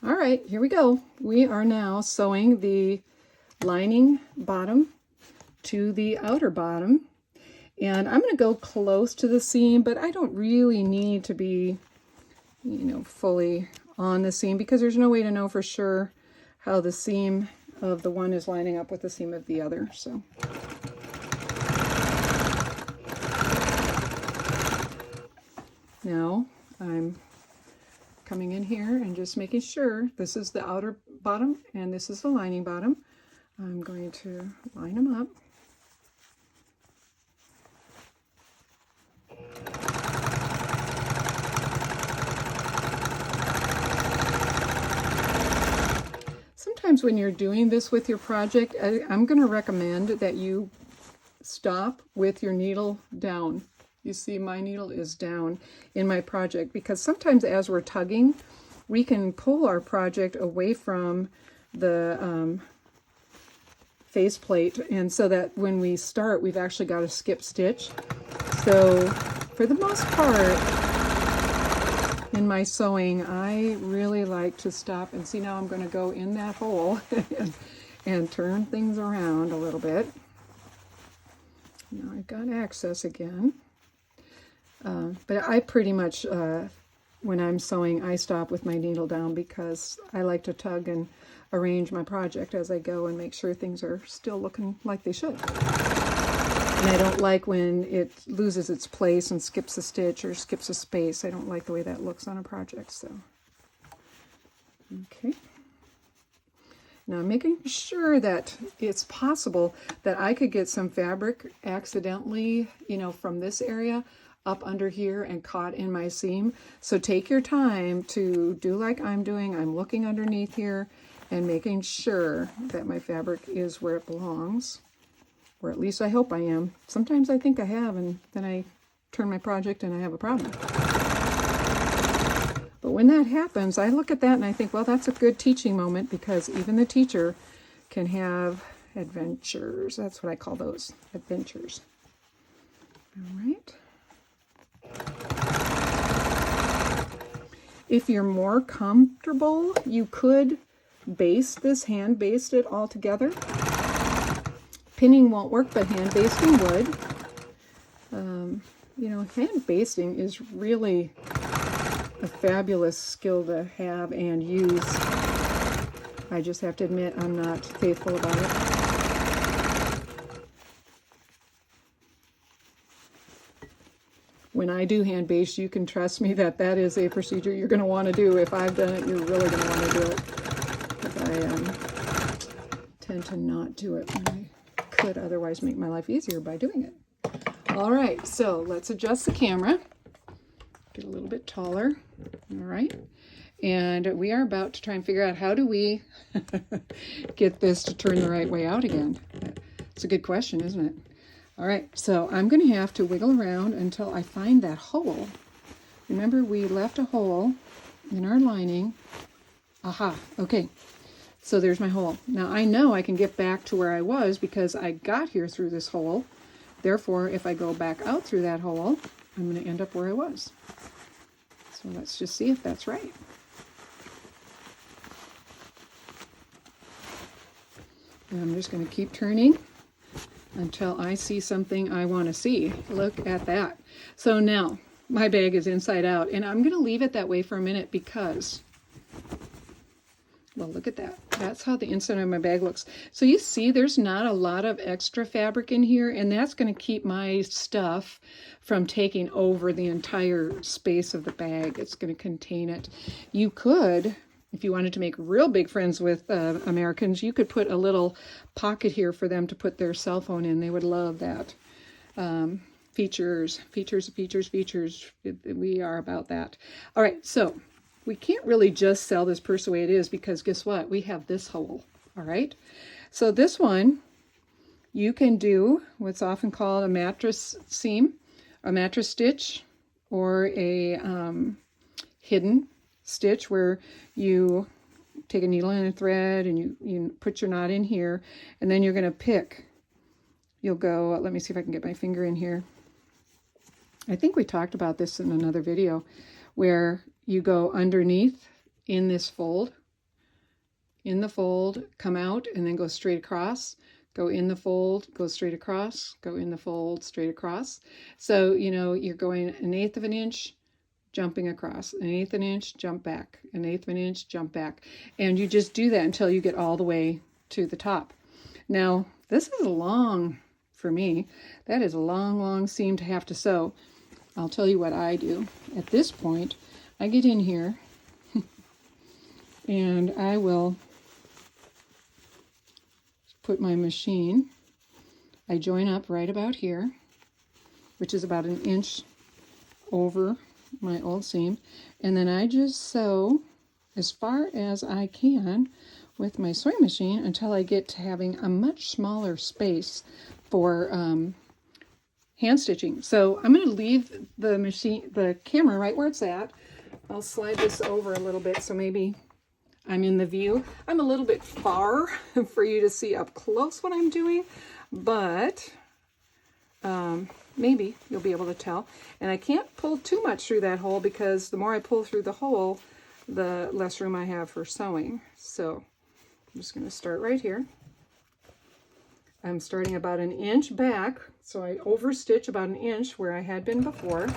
All right, here we go. We are now sewing the lining bottom to the outer bottom. And I'm going to go close to the seam, but I don't really need to be, fully on the seam because there's no way to know for sure how the seam of the one is lining up with the seam of the other. So now I'm coming in here and just making sure this is the outer bottom and this is the lining bottom. I'm going to line them up. Sometimes when you're doing this with your project, I'm going to recommend that you stop with your needle down. You see my needle is down in my project because sometimes as we're tugging, we can pull our project away from the faceplate, and so that when we start, we've actually got to skip stitch. So for the most part, in my sewing, I really like to stop and see. Now I'm going to go in that hole and turn things around a little bit. Now I've got access again. But I pretty much, when I'm sewing, I stop with my needle down because I like to tug and arrange my project as I go and make sure things are still looking like they should. And I don't like when it loses its place and skips a stitch or skips a space. I don't like the way that looks on a project. So, okay. Now I'm making sure that it's possible that I could get some fabric accidentally, from this area up under here and caught in my seam. So take your time to do like I'm doing. I'm looking underneath here and making sure that my fabric is where it belongs, or at least I hope I am. Sometimes I think I have, and then I turn my project and I have a problem. But when that happens, I look at that and I think, well, that's a good teaching moment because even the teacher can have adventures. That's what I call those, adventures. All right. If you're more comfortable, you could baste this, hand baste it all together. Pinning won't work, but hand basting would. Hand basting is really a fabulous skill to have and use. I just have to admit I'm not faithful about it. When I do hand baste, you can trust me that that is a procedure you're going to want to do. If I've done it, you're really going to want to do it. But I tend to not do it when I could otherwise make my life easier by doing it. All right, so let's adjust the camera. Get a little bit taller. All right. And we are about to try and figure out how do we get this to turn the right way out again. It's a good question, isn't it? All right, so I'm going to have to wiggle around until I find that hole. Remember, we left a hole in our lining. Aha, okay. So there's my hole. Now I know I can get back to where I was because I got here through this hole. Therefore, if I go back out through that hole, I'm going to end up where I was. So let's just see if that's right. And I'm just going to keep turning until I see something I want to see. Look at that. So now my bag is inside out, and I'm going to leave it that way for a minute because, well, look at that. That's how the inside of my bag looks. So you see there's not a lot of extra fabric in here, and that's going to keep my stuff from taking over the entire space of the bag. It's going to contain it. You could, if you wanted to make real big friends with Americans, you could put a little pocket here for them to put their cell phone in. They would love that. Features. We are about that. All right, so we can't really just sell this purse the way it is because guess what? We have this hole, all right? So this one, you can do what's often called a mattress seam, a mattress stitch, or a hidden stitch where you take a needle and a thread and you put your knot in here, and then you're going to pick. You'll go, let me see if I can get my finger in here. I think we talked about this in another video, where you go underneath in this fold in the fold, come out, and then go straight across, go in the fold, go straight across, go in the fold, straight across. So, you know, you're going 1/8 of an inch, jumping across, 1/8 of an inch, jump back, 1/8 of an inch, jump back. And you just do that until you get all the way to the top. Now, this is long, for me, that is a long, long seam to have to sew. I'll tell you what I do. At this point, I get in here and I will put my machine, I join up right about here, which is about 1 inch over my old seam, and then I just sew as far as I can with my sewing machine until I get to having a much smaller space for hand stitching. So I'm going to leave the camera right where it's at. I'll slide this over a little bit so maybe I'm in the view. I'm a little bit far for you to see up close what I'm doing, but maybe you'll be able to tell. And I can't pull too much through that hole because the more I pull through the hole, the less room I have for sewing. So I'm just going to start right here. I'm starting about 1 inch back, so I overstitch about 1 inch where I had been before.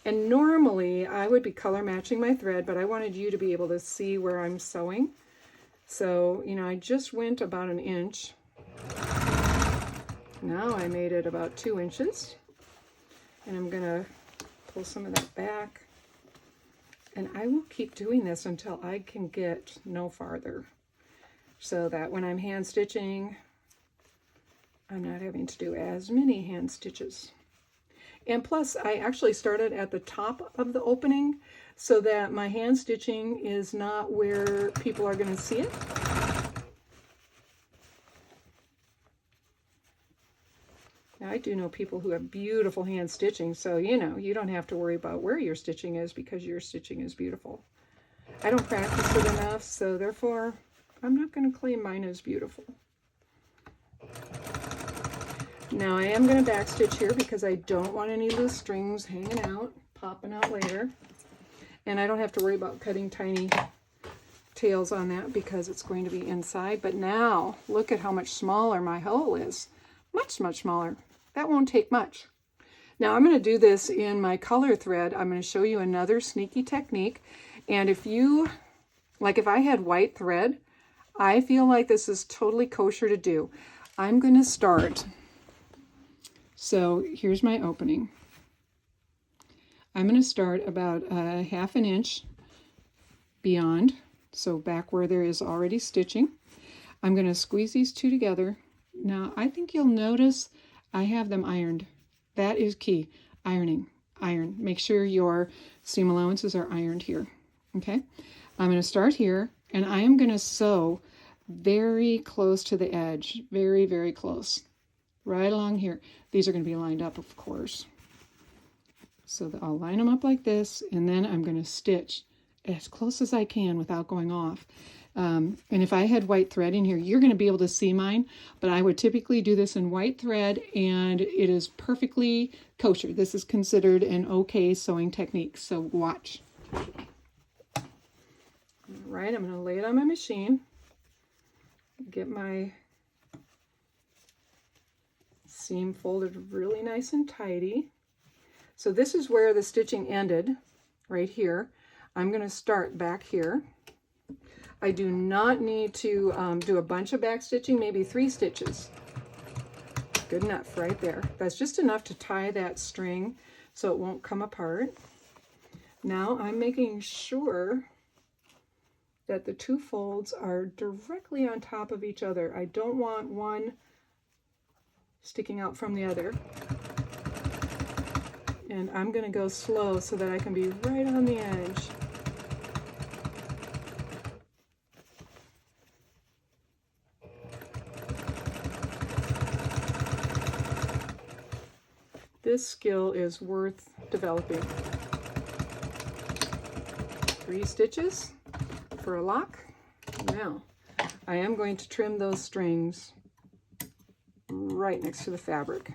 And normally I would be color matching my thread, but I wanted you to be able to see where I'm sewing. So, you know, I just went about 1 inch. Now I made it about 2 inches. And I'm going to pull some of that back. And I will keep doing this until I can get no farther, so that when I'm hand stitching, I'm not having to do as many hand stitches. And plus, I actually started at the top of the opening so that my hand stitching is not where people are going to see it. Now, I do know people who have beautiful hand stitching, so you know, you don't have to worry about where your stitching is because your stitching is beautiful. I don't practice it enough, so therefore, I'm not going to claim mine as beautiful. Now I am going to backstitch here because I don't want any loose strings hanging out, popping out later. And I don't have to worry about cutting tiny tails on that because it's going to be inside. But now, look at how much smaller my hole is. Much, much smaller. That won't take much. Now I'm going to do this in my color thread. I'm going to show you another sneaky technique. And if you, like if I had white thread, I feel like this is totally kosher to do. I'm going to start. So here's my opening. I'm going to start about 1/2 an inch beyond, so back where there is already stitching. I'm going to squeeze these two together. Now I think you'll notice I have them ironed. That is key. Ironing. Iron. Make sure your seam allowances are ironed here. Okay? I'm going to start here, and I am going to sew very close to the edge. Very, very close. Right along here. These are going to be lined up, of course. So I'll line them up like this, and then I'm going to stitch as close as I can without going off. And if I had white thread in here, you're going to be able to see mine, but I would typically do this in white thread, and it is perfectly kosher. This is considered an okay sewing technique, so watch. All right, I'm going to lay it on my machine, get my seam folded really nice and tidy. So this is where the stitching ended, right here. I'm going to start back here. I do not need to do a bunch of back stitching, maybe 3 stitches. Good enough right there. That's just enough to tie that string so it won't come apart. Now I'm making sure that the 2 folds are directly on top of each other. I don't want one sticking out from the other. And I'm going to go slow so that I can be right on the edge. This skill is worth developing. 3 stitches for a lock. Now, I am going to trim those strings right next to the fabric.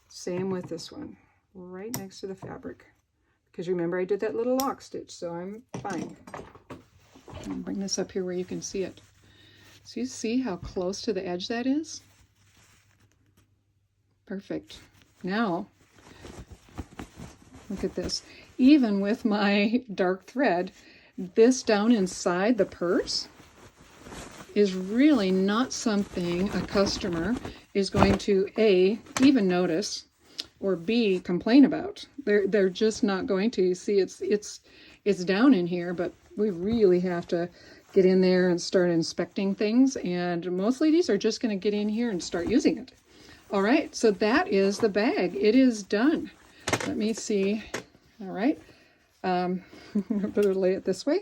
Same with this one, right next to the fabric. Because remember, I did that little lock stitch, so I'm fine. I'll bring this up here where you can see it. So you see how close to the edge that is? Perfect. Now, look at this. Even with my dark thread, this down inside the purse is really not something a customer is going to A, even notice, or B, complain about. They're just not going to. You see, it's down in here, but we really have to get in there and start inspecting things, and most ladies are just going to get in here and start using it. All right, so that is the bag. It is done. Let me see. All right, better lay it this way.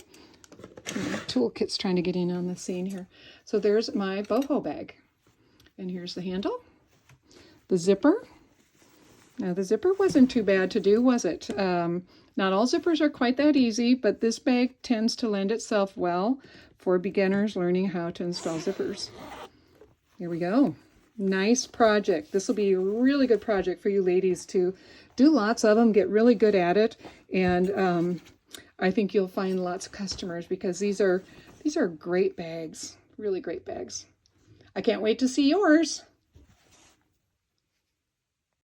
My toolkit's trying to get in on the scene here. So there's my boho bag, and here's the handle, the zipper. Now the zipper wasn't too bad to do, was it? Not all zippers are quite that easy, but this bag tends to lend itself well for beginners learning how to install zippers. Here we go. Nice project. This will be a really good project for you ladies to do lots of them, get really good at it, and I think you'll find lots of customers because these are great bags, really great bags. I can't wait to see yours.